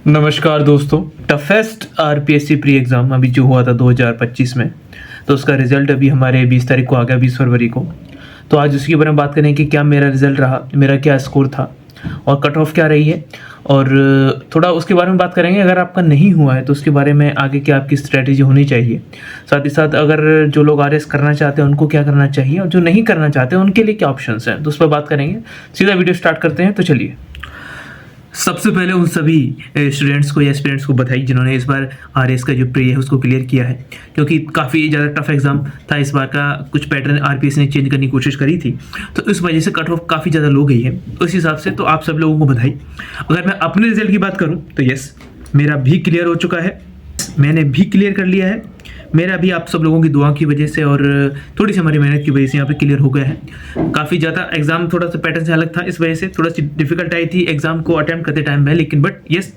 नमस्कार दोस्तों। Toughest RPSC pre exam अभी जो हुआ था 2025 में, तो उसका रिज़ल्ट अभी हमारे 20 तारीख को आ गया, 20 फरवरी को। तो आज उसके बारे में बात करें कि क्या मेरा रिज़ल्ट रहा, मेरा क्या स्कोर था और कट ऑफ क्या रही है, और थोड़ा उसके बारे में बात करेंगे। अगर आपका नहीं हुआ है तो उसके बारे में आगे क्या आपकी स्ट्रैटेजी होनी चाहिए। साथ ही साथ अगर जो लोग आरएस करना चाहते हैं उनको क्या करना चाहिए, और जो नहीं करना चाहते उनके लिए क्या ऑप्शंस हैं, तो उस पर बात करेंगे। सीधा वीडियो स्टार्ट करते हैं, तो चलिए। सबसे पहले उन सभी स्टूडेंट्स को या एस्पिरेंट्स को बधाई जिन्होंने इस बार आरएस का जो प्री है उसको क्लियर किया है, क्योंकि काफ़ी ज़्यादा टफ एग्जाम था इस बार का। कुछ पैटर्न आरपीएस ने चेंज करने की कोशिश करी थी, तो इस वजह से कट ऑफ काफ़ी ज़्यादा लो गई है। उस हिसाब से तो आप सब लोगों को बधाई। अगर मैं अपने रिजल्ट की बात करूँ तो यस, मेरा भी क्लियर हो चुका है, मैंने भी क्लियर कर लिया है। मेरा भी आप सब लोगों की दुआ की वजह से और थोड़ी सी हमारी मेहनत की वजह से यहाँ पे क्लियर हो गया है। काफ़ी ज़्यादा एग्जाम थोड़ा सा पैटर्न से अलग था, इस वजह से थोड़ा सी डिफिकल्ट आई थी एग्जाम को अटेम्प्ट करते टाइम में, लेकिन बट यस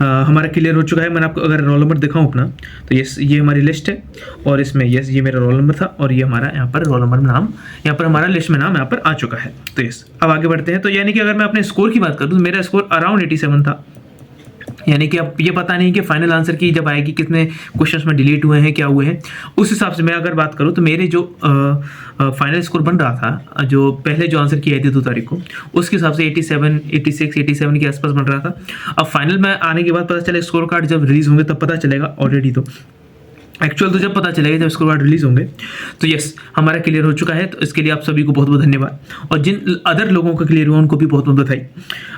हमारा क्लियर हो चुका है। मैंने आपको अगर रोल नंबर दिखाऊं अपना, तो यस ये हमारी लिस्ट है, और इसमें यस ये मेरा रोल नंबर था, और ये हमारा यहाँ पर रोल नंबर में नाम, यहाँ पर हमारा लिस्ट में नाम यहाँ पर आ चुका है। तो यस अब आगे बढ़ते हैं। तो यानी कि अगर मैं अपने स्कोर की बात करूँ तो मेरा स्कोर अराउंड 87 था। यानी कि अब ये पता नहीं कि फाइनल आंसर की जब आएगी कितने क्वेश्चंस में डिलीट हुए हैं, क्या हुए हैं, उस हिसाब से मैं अगर बात करूँ तो मेरे जो फाइनल स्कोर बन रहा था, जो पहले जो आंसर की आई थी 2 तारीख को, उसके हिसाब से 87, 86, 87 के आसपास बन रहा था। अब फाइनल में आने के बाद पता चले, स्कोर कार्ड जब रिलीज होंगे तब पता चलेगा। ऑलरेडी तो एक्चुअल तो जब पता चलेगा जब स्कोर कार्ड रिलीज होंगे। तो यस हमारा क्लियर हो चुका है, तो इसके लिए आप सभी को बहुत बहुत धन्यवाद, और जिन अदर लोगों का क्लियर हुआ उनको भी बहुत बहुत बधाई।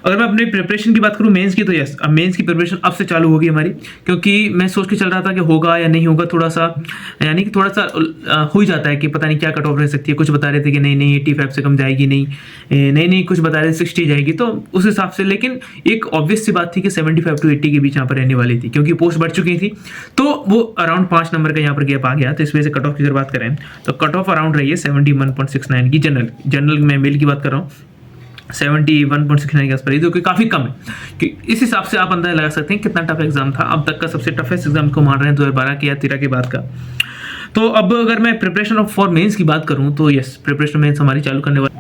अगर मैं अपनी प्रिपरेशन की बात करूँ मेंस की, तो यस अब मेंस की प्रिपरेशन अब से चालू होगी हमारी, क्योंकि मैं सोच के चल रहा था कि होगा या नहीं होगा, थोड़ा सा यानी कि थोड़ा सा हो ही जाता है कि पता नहीं क्या कट ऑफ रह सकती है। कुछ बता रहे थे कि नहीं 85 से कम जाएगी, नहीं कुछ बता रहे थे 60 जाएगी, तो उस हिसाब से। लेकिन एक ऑब्वियस सी बात थी कि 75 to 80 के बीच यहाँ पर रहने वाली थी, क्योंकि पोस्ट बढ़ चुकी थी, तो वो अराउंड 5 नंबर का यहाँ पर गैप आ गया। तो इस वजह से कट ऑफ की अगर बात करें तो कट ऑफ अराउंड रही है 71.69 की। जनरल में मेल की बात कर रहा हूँ, 71.69 के आसपास, जो कि काफ़ी कम है। कि इस हिसाब से आप अंदाजा लगा सकते हैं कितना टफ एग्जाम था। अब तक का सबसे टफेस्ट एग्जाम को मान रहे हैं 2012 के या 13 के बाद का। तो अब अगर मैं प्रिपरेशन ऑफ फॉर मेंस की बात करूं तो यस प्रिपरेशन मेंस हमारी चालू करने वाली।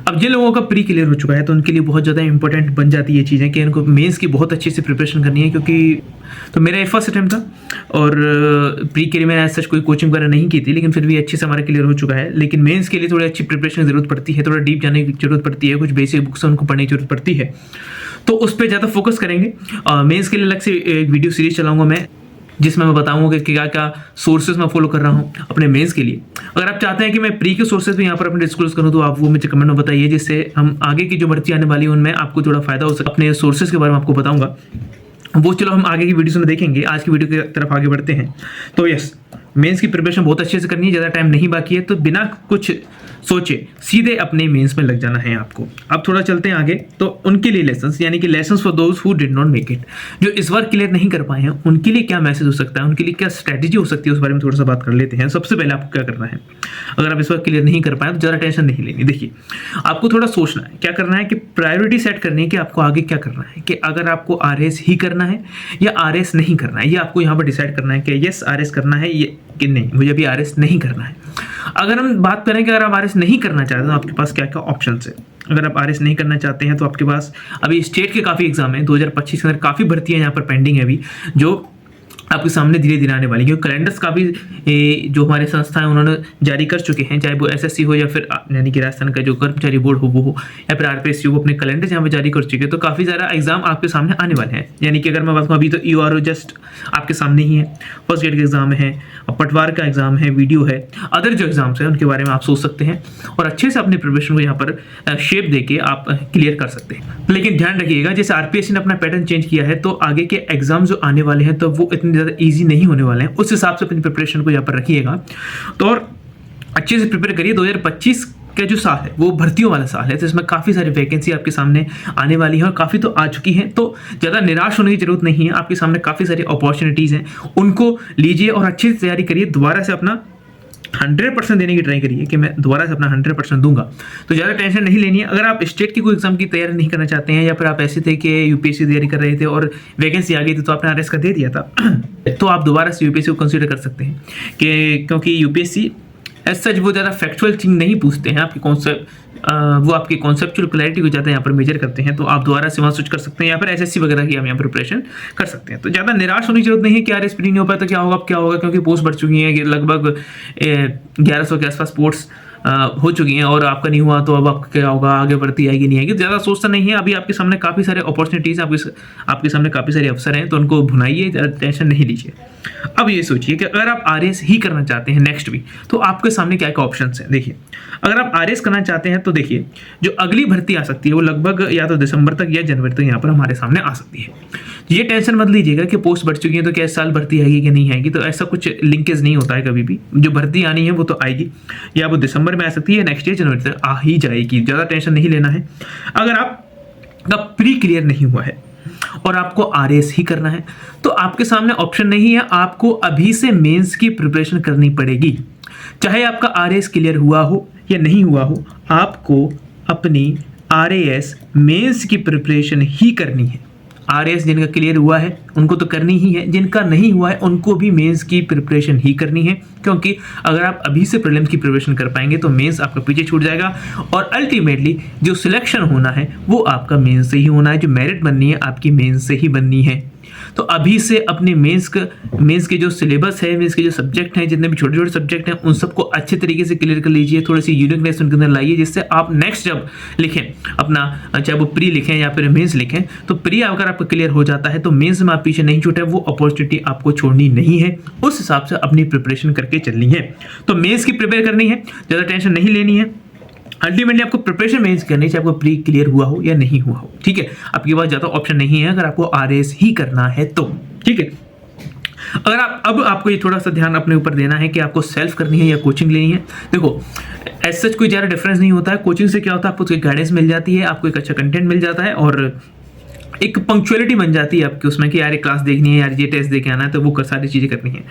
अब जिन लोगों का प्री क्लियर हो चुका है तो उनके लिए बहुत ज़्यादा इंपॉर्टेंट बन जाती है ये चीज़ें कि इनको मेंस की बहुत अच्छे से प्रिपरेशन करनी है, क्योंकि तो मेरा ये फर्स्ट अटैम्प्ट था, और प्री के लिए मैंने ऐसा कोई कोचिंग वगैरह नहीं की थी, लेकिन फिर भी अच्छे से हमारा क्लियर हो चुका है। लेकिन मेंस के लिए थोड़ी अच्छी प्रिपरेशन की जरूरत पड़ती है, थोड़ा डीप जाने की जरूरत पड़ती है, कुछ बेसिक बुक्स उनको पढ़ने की जरूरत पड़ती है, तो उस पर ज़्यादा फोकस करेंगे। मेंस के लिए अलग से एक वीडियो सीरीज चलाऊंगा मैं, जिसमें मैं बताऊंगा कि क्या क्या सोर्सेज मैं फॉलो कर रहा हूं अपने मेंस के लिए। अगर आप चाहते हैं कि मैं प्री के सोर्सेज भी यहाँ पर अपने डिस्क्लोज करूं तो आप वो मुझे कमेंट में बताइए, जिससे हम आगे की जो भर्ती आने वाली है उनमें आपको थोड़ा फायदा हो सके। अपने सोर्सेज के बारे में आपको बताऊंगा, वो चलो हम आगे की वीडियो में देखेंगे। आज की वीडियो की तरफ आगे बढ़ते हैं। तो यस मेंस की प्रिपरेशन बहुत अच्छे से करनी है, ज़्यादा टाइम नहीं बाकी है, तो बिना कुछ सोचे सीधे अपने मेंस में लग जाना है आपको। अब थोड़ा चलते हैं आगे, तो उनके लिए लेसन्स, यानी कि lessons for those who did not make it, जो इस बार क्लियर नहीं कर पाए हैं उनके लिए क्या मैसेज हो सकता है, उनके लिए क्या स्ट्रैटेजी हो सकती है, उस बारे में थोड़ा सा बात कर लेते हैं। सबसे पहले आपको क्या करना है, अगर आप इस बार क्लियर नहीं कर पाए तो ज़्यादा टेंशन नहीं लेनी। देखिए आपको थोड़ा सोचना है, क्या करना है कि प्रायोरिटी सेट करनी है कि आपको आगे क्या करना है, कि अगर आपको आरएस ही करना है या आरएस नहीं करना है, ये आपको यहाँ पर डिसाइड करना है कि यस आरएस करना है ये कि नहीं, मुझे अभी आरएस नहीं करना है। अगर हम बात करें कि अगर आप आरएस नहीं करना चाहते हैं तो आपके पास क्या क्या ऑप्शंस है। अगर आप आरएस नहीं करना चाहते हैं तो आपके पास अभी स्टेट के काफ़ी एग्जाम है, 2025 के अंदर काफ़ी भर्तियां यहाँ पर पेंडिंग है अभी, जो आपके सामने धीरे धीरे आने वाली, क्योंकि कैलेंडर्स काफ़ी जो हमारे संस्थाएं उन्होंने जारी कर चुके हैं, चाहे वो एसएससी हो या फिर यानी कि राजस्थान का जो कर्मचारी बोर्ड हो वो हो, या फिर आरपीएससी हो, अपने कैलेंडर्स यहाँ पे जारी कर चुके हैं। तो काफ़ी ज़्यादा एग्जाम आपके सामने आने वाले हैं। यानी कि अगर मैं बात करूँ अभी तो यूआरओ जस्ट आपके सामने ही है, फर्स्ट ग्रेड का एग्जाम है, पटवार का एग्जाम है, वीडियो है, अदर जो एग्जाम्स हैं उनके बारे में आप सोच सकते हैं और अच्छे से अपने प्रिपरेशन को यहाँ पर शेप देके आप क्लियर कर सकते हैं। लेकिन ध्यान रखिएगा, जैसे आरपीएससी ने अपना पैटर्न चेंज किया है, तो आगे के एग्जाम जो आने वाले हैं तो वो इतने ज़्यादा ईजी नहीं होने वाले हैं। उस हिसाब से अपनी प्रिपरेशन को यहाँ पर रखिएगा, तो और अच्छे से प्रिपेयर करिए। 2025 का जो साल है वो भर्तियों वाला साल है, तो इसमें काफ़ी सारी वैकेंसी आपके सामने आने वाली है, और काफ़ी तो आ चुकी हैं, तो ज़्यादा निराश होने की जरूरत नहीं है। आपके सामने काफ़ी सारी अपॉर्चुनिटीज़ हैं, उनको लीजिए और अच्छे से तैयारी करिए। दोबारा से अपना 100% देने की ट्राई करिए कि मैं दोबारा से अपना 100% दूंगा, तो ज़्यादा टेंशन नहीं लेनी है। अगर आप स्टेट की कोई एग्जाम की तैयारी नहीं करना चाहते हैं, या फिर आप ऐसे थे कि यूपीएससी तैयारी कर रहे थे और वैकेंसी आ गई थी तो आपने आरएस का दे दिया था, तो आप दोबारा से यूपीएससी को कंसीडर कर सकते हैं, कि क्योंकि यूपीएससी एज सच वो ज़्यादा फैक्चुअल थिंग नहीं पूछते हैं आपके कौन सा वो आपकी कॉन्सेप्चुअल क्लैरिटी को ज़्यादा यहाँ पर मेजर करते हैं, तो आप दोबारा से वहाँ स्विच कर सकते हैं, या फिर एसएससी वगैरह की आप यहाँ प्रिपरेशन कर सकते हैं। तो ज़्यादा निराश होने की जरूरत नहीं है कि यार स्प्री नहीं हो पाया तो क्या होगा, अब क्या होगा, क्योंकि पोस्ट बढ़ चुकी है, लगभग 1100 के आसपास पोस्ट हो चुकी हैं, और आपका नहीं हुआ तो अब आपका क्या होगा, आगे बढ़ती आएगी नहीं आएगी, ज़्यादा सोचना नहीं है। अभी आपके सामने काफ़ी सारे अपॉर्चुनिटीज़, आपके सामने काफ़ी सारे अवसर हैं, तो उनको भुनाइए, टेंशन नहीं लीजिए। अब ये सोचिए कि अगर आप आरएस ही करना चाहते हैं नेक्स्ट भी, तो आपके सामने क्या क्या ऑप्शन हैं। देखिए, अगर आप आरएस करना चाहते हैं तो देखिए, जो अगली भर्ती आ सकती है वो लगभग या तो दिसंबर तक या जनवरी तक यहाँ पर हमारे सामने आ सकती है। ये टेंशन मत लीजिएगा कि पोस्ट बढ़ चुकी है तो क्या इस साल भर्ती आएगी कि नहीं आएगी, तो ऐसा कुछ लिंकेज नहीं होता है कभी भी। जो भर्ती आनी है वो तो आएगी, या वो दिसंबर में आ सकती है, नेक्स्ट ईयर जनवरी तक आ ही जाएगी, ज़्यादा टेंशन नहीं लेना है। अगर आपका प्री क्लियर नहीं हुआ है और आपको आरएस ही करना है, तो आपके सामने ऑप्शन नहीं है, आपको अभी से मेंस की प्रिपरेशन करनी पड़ेगी। चाहे आपका आरएस क्लियर हुआ हो या नहीं हुआ हो, आपको अपनी आरएस मेंस की प्रिपरेशन ही करनी है। आरएस जिनका क्लियर हुआ है उनको तो करनी ही है, जिनका नहीं हुआ है उनको भी मेंस की प्रिपरेशन ही करनी है, क्योंकि अगर आप अभी से प्रीलिम्स की प्रिपरेशन कर पाएंगे तो मेंस आपका पीछे छूट जाएगा, और अल्टीमेटली जो सिलेक्शन होना है वो आपका मेंस से ही होना है, जो मेरिट बननी है आपकी मेंस से ही बननी है। तो अभी से अपने मेंस के जो सिलेबस है, मेंस के जो सब्जेक्ट हैं, जितने भी छोटे छोटे सब्जेक्ट हैं, उन सबको अच्छे तरीके से क्लियर कर लीजिए, थोड़ी सी यूनिकनेस उनके अंदर लाइए, जिससे आप नेक्स्ट जब लिखें अपना, चाहे वो प्री लिखें या फिर मेंस लिखें, तो प्री अगर आपका क्लियर हो जाता है तो मेंस में आप पीछे नहीं छूटे, वो अपॉर्चुनिटी आपको छोड़नी नहीं है, उस हिसाब से अपनी प्रिपरेशन करके चलनी है। तो मेंस की प्रिपेयर करनी है, ज़्यादा टेंशन नहीं लेनी है। अल्टीमेटली आपको प्रिपरेशन मेंस करनी चाहिए, आपको प्री क्लियर हुआ हो या नहीं हुआ हो, ठीक है। आपके पास ज़्यादा ऑप्शन नहीं है अगर आपको आरएस ही करना है तो, ठीक है। अगर आपको ये थोड़ा सा ध्यान अपने ऊपर देना है कि आपको सेल्फ करनी है या कोचिंग लेनी है। देखो, एज सच कोई ज़्यादा डिफरेंस नहीं होता है। कोचिंग से क्या होता है, आपको गाइडेंस मिल जाती है, आपको एक अच्छा कंटेंट मिल जाता है, और एक पंक्चुअलिटी बन जाती है आपकी उसमें कि यार ये क्लास देखनी है, यार ये टेस्ट देके आना है, तो वो सारी चीज़ें करनी है।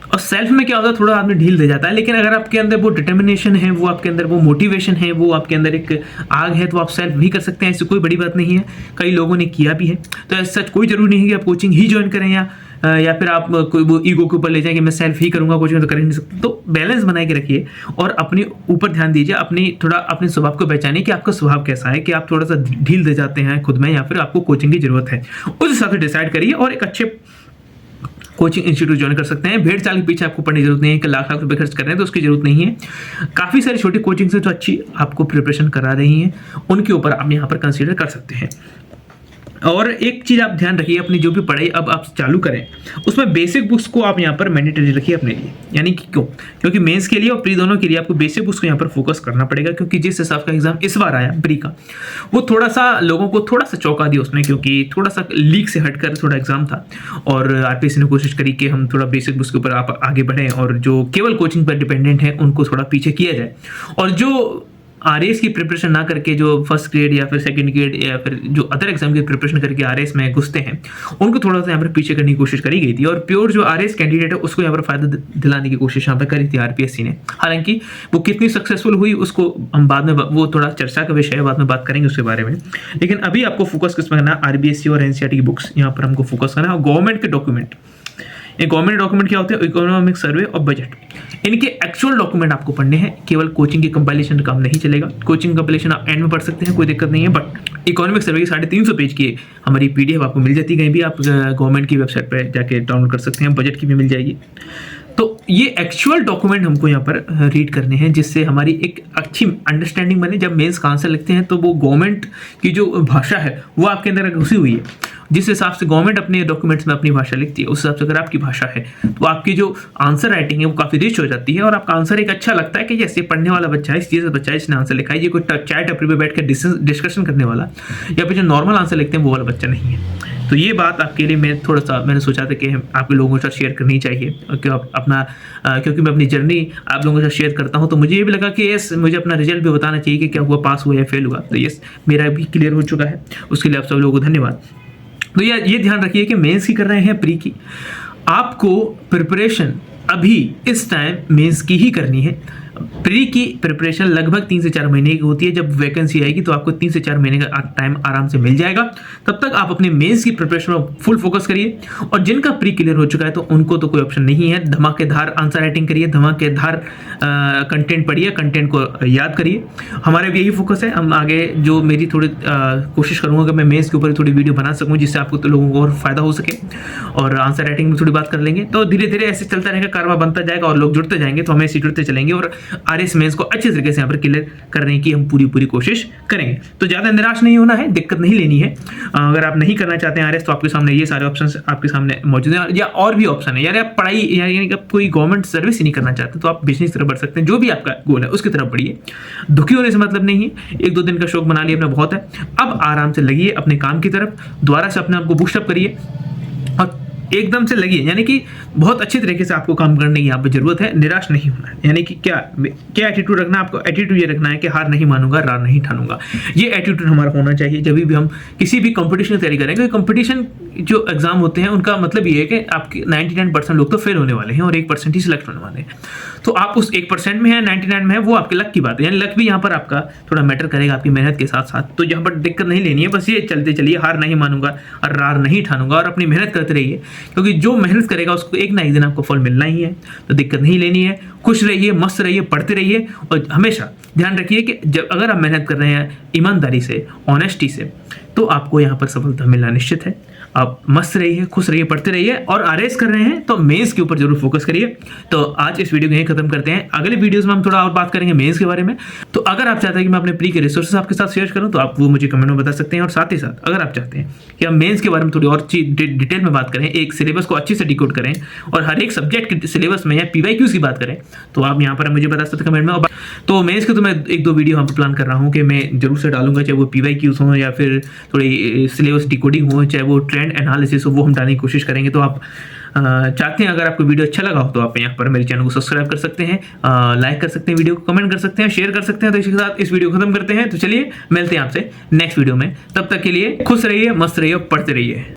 और सेल्फ में क्या होता है, थोड़ा आदमी ढील दे जाता है, लेकिन अगर आपके अंदर वो डिटर्मिनेशन है, वो आपके अंदर वो मोटिवेशन है, वो आपके अंदर एक आग है, तो आप सेल्फ भी कर सकते हैं, इससे कोई बड़ी बात नहीं है। कई लोगों ने किया भी है, तो ऐसा सच कोई जरूरी नहीं है कि आप कोचिंग ही ज्वाइन करें, या फिर आप कोई वो ईगो के ऊपर ले जाएं कि मैं सेल्फ ही करूंगा, कोचिंग तो कर ही नहीं सकता। तो बैलेंस बना के रखिए और अपने ऊपर ध्यान दीजिए, अपने स्वभाव को पहचानिए कि आपका स्वभाव कैसा है, कि आप थोड़ा सा ढील दे जाते हैं खुद में, या फिर आपको कोचिंग की जरूरत है, उस हिसाब से डिसाइड करिए और एक अच्छे कोचिंग इंस्टीट्यूट ज्वाइन कर सकते हैं। भेड़ चाल के पीछे आपको पढ़ने की जरूरत नहीं है कि लाख लाख रुपए खर्च कर रहे हैं, तो उसकी जरूरत नहीं है। काफ़ी सारी छोटी कोचिंग से जो अच्छी आपको प्रिपरेशन करा रही हैं, उनके ऊपर आप यहाँ पर कंसीडर कर सकते हैं। और एक चीज़ आप ध्यान रखिए, अपनी जो भी पढ़ाई अब आप चालू करें उसमें बेसिक बुक्स को आप यहाँ पर मैंडेटरी रखिए अपने लिए। यानी कि क्यों? क्योंकि मेंस के लिए और प्री दोनों के लिए आपको बेसिक बुक्स को यहाँ पर फोकस करना पड़ेगा, क्योंकि जिस हिसाब का एग्जाम इस बार आया प्री का, वो थोड़ा सा लोगों को थोड़ा सा चौंका दिया उसने, क्योंकि थोड़ा सा लीक से हटकर थोड़ा एग्जाम था, और आरपीएससी ने कोशिश करी कि हम थोड़ा बेसिक बुक्स के ऊपर आप आगे बढ़ें, और जो केवल कोचिंग पर डिपेंडेंट है उनको थोड़ा पीछे किया जाए, और जो आरएस की प्रिपरेशन ना करके जो फर्स्ट ग्रेड या फिर सेकंड ग्रेड या फिर जो अदर एग्जाम की प्रिपरेशन करके आरएस में घुसते हैं, उनको थोड़ा सा यहाँ पर पीछे करने की कोशिश करी गई थी, और प्योर जो आरएस कैंडिडेट है उसको यहाँ पर फायदा दिलाने की कोशिश यहाँ पर करी थी आरपीएससी ने। हालांकि वो कितनी सक्सेसफुल हुई उसको हम बाद में, वो थोड़ा चर्चा का विषय है, बाद में बात करेंगे उसके बारे में। लेकिन अभी आपको फोकस किस में करना है, आरबीएससी और एनसीईआरटी की बुक्स यहाँ पर हमको फोकस करना है, और गवर्नमेंट के डॉक्यूमेंट। ये गवर्नमेंट डॉक्यूमेंट क्या होते हैं, इकोनॉमिक सर्वे और बजट, इनके एक्चुअल डॉक्यूमेंट आपको पढ़ने हैं। केवल कोचिंग की कंपाइलेशन काम नहीं चलेगा, कोचिंग कंपाइलेशन आप एंड में पढ़ सकते हैं, कोई दिक्कत नहीं है, बट इकोनॉमिक सर्वे की 350 पेज की हमारी पीडीएफ आपको मिल जाती है, कहीं भी आप गवर्नमेंट की वेबसाइट पर जाके डाउनलोड कर सकते हैं, बजट की भी मिल जाएगी। तो ये एक्चुअल डॉक्यूमेंट हमको यहाँ पर रीड करने हैं, जिससे हमारी एक अच्छी अंडरस्टैंडिंग बने। जब मेंस का आंसर लिखते हैं तो वो गवर्नमेंट की जो भाषा है वो आपके अंदर घुसी हुई है, जिस हिसाब से गवर्नमेंट अपने डॉक्यूमेंट्स में अपनी भाषा लिखती है, उस हिसाब से अगर आपकी भाषा है तो आपकी जो आंसर राइटिंग है वो काफ़ी रिच हो जाती है, और आपका आंसर एक अच्छा लगता है कि जैसे पढ़ने वाला बच्चा है, इस चीज़ से बच्चा है, इसने आंसर लिखा है, ये कोई चाय टपरी पे बैठ कर डिस्कशन करने वाला या फिर जो नॉर्मल आंसर लिखते हैं वो वाला बच्चा नहीं है। तो ये बात आपके लिए मैंने सोचा था कि आपके लोगों के साथ शेयर करनी चाहिए, क्योंकि मैं अपनी जर्नी आप लोगों के साथ शेयर करता हूँ, तो मुझे ये भी लगा कि यस, मुझे अपना रिजल्ट भी बताना चाहिए कि क्या हुआ, पास हुआ या फेल हुआ। तो यस, मेरा भी क्लियर हो चुका है, उसके लिए आप सब लोगों को धन्यवाद। तो ये ध्यान रखिए कि मेंस की कर रहे हैं, प्री की, आपको प्रिपरेशन अभी इस टाइम मेंस की ही करनी है। प्री की प्रिपरेशन लगभग 3 से 4 महीने की होती है। जब वैकेंसी आएगी तो आपको 3 से 4 महीने का टाइम आराम से मिल जाएगा। तब तक आप अपने मेंस की प्रिपरेशन में फुल फोकस करिए, और जिनका प्री क्लियर हो चुका है तो उनको तो कोई ऑप्शन नहीं है। धमाकेदार आंसर राइटिंग करिए, धमाकेदार कंटेंट पढ़िए, कंटेंट को याद करिए। हमारा भी यही फोकस है। हम आगे जो मेरी थोड़ी कोशिश करूंगा कि मैं मेंस के ऊपर थोड़ी वीडियो बना सकूं, जिससे आपको तो लोगों को और फायदा हो सके, और आंसर राइटिंग में थोड़ी बात कर लेंगे। तो धीरे धीरे ऐसे चलता रहेगा, कारवा बनता जाएगा और लोग जुड़ते जाएंगे, तो हमें ऐसे जुड़ते चलेंगे और आरएस मेंस को अच्छे तरीके से यहाँ पर क्लियर करने की हम पूरी कोशिश करेंगे। तो ज़्यादा निराश नहीं होना है, दिक्कत नहीं लेनी है। अगर आप नहीं करना चाहते हैं आरएस, तो आपके सामने ये सारे ऑप्शन आपके सामने मौजूद हैं, या और भी ऑप्शन है। यार आप पढ़ाई यानी कि कोई गवर्नमेंट सर्विस ही नहीं करना चाहते तो आप बिजनेस की तरफ बढ़ सकते हैं। जो भी आपका गोल है उसकी तरफ बढ़िए, दुखी होने से मतलब नहीं है। 1-2 दिन का शौक बना लिया अपना बहुत है। अब आराम से लगिए अपने काम की तरफ, दोबारा से अपने आप को बूस्टअप करिए और एकदम से लगिए, यानी कि बहुत अच्छे तरीके से आपको काम करने की यहाँ पे जरूरत है। निराश नहीं होना है, यानी कि क्या एटीट्यूड रखना है आपको? एटीट्यूड ये रखना है कि हार नहीं मानूंगा, रार नहीं ठानूंगा। ये एटीट्यूड हमारा होना चाहिए जब भी हम किसी भी कंपटीशन की तैयारी करें। क्योंकि कंपटीशन जो एग्जाम होते हैं उनका मतलब ये है कि आपके 99% लोग तो फेल होने वाले हैं और 1% ही सिलेक्ट होने वाले हैं। तो आप उस 1% में है, 99 में है, वो आपके लक की बात है। यानी लक भी यहाँ पर आपका थोड़ा मैटर करेगा आपकी मेहनत के साथ साथ। तो यहाँ पर दिक्कत नहीं लेनी है, बस ये चलते चलिए, हार नहीं मानूंगा और रार नहीं ठानूंगा, और अपनी मेहनत करते रहिए। क्योंकि जो मेहनत करेगा उसको एक ना एक दिन आपको फल मिलना ही है। तो दिक्कत नहीं लेनी है, खुश रहिए, मस्त रहिए, पढ़ते रहिए, और हमेशा ध्यान रखिए कि जब अगर आप मेहनत कर रहे हैं ईमानदारी से, ऑनेस्टी से, तो आपको यहाँ पर सफलता मिलना निश्चित है। आप मस्त रहिए, खुश रहिए, पढ़ते रहिए, और आरएस कर रहे हैं तो मेंस के ऊपर जरूर फोकस करिए। तो आज इस वीडियो को यहीं खत्म करते हैं। अगले वीडियोस में हम थोड़ा और बात करेंगे मेंस के बारे में। तो अगर आप चाहते हैं कि मैं अपने प्री के रिसोर्सेज आपके साथ शेयर करूं तो आप वो मुझे कमेंट में बता सकते हैं। और साथ ही साथ अगर आप चाहते हैं कि हम मेंस के बारे में थोड़ी और चीज डिटेल में बात करें, एक सिलेबस को अच्छे से डिकोड करें और हर एक सब्जेक्ट के सिलेबस में या पीवाईक्यूज की बात करें, तो आप यहाँ पर मुझे बता सकते हैं कमेंट में। तो मेंस के तो मैं 1-2 वीडियो यहाँ पर प्लान कर रहा हूँ कि मैं जरूर से डालूंगा, चाहे वो पीवाईक्यूज हो या फिर थोड़ी सिलेबस डिकोडिंग हो, चाहे वो ट्रेंड एनालिसिस हो, वो हम डालने की कोशिश करेंगे। तो आप चाहते हैं, अगर आपको वीडियो अच्छा लगा हो तो आप यहाँ पर मेरे चैनल को सब्सक्राइब कर सकते हैं, लाइक कर सकते हैं, वीडियो को कमेंट कर सकते हैं, शेयर कर सकते हैं। तो इसके साथ इस वीडियो को खत्म करते हैं। तो चलिए मिलते हैं आपसे नेक्स्ट वीडियो में। तब तक के लिए खुश रहिए, मस्त रहिए, पढ़ते रहिए।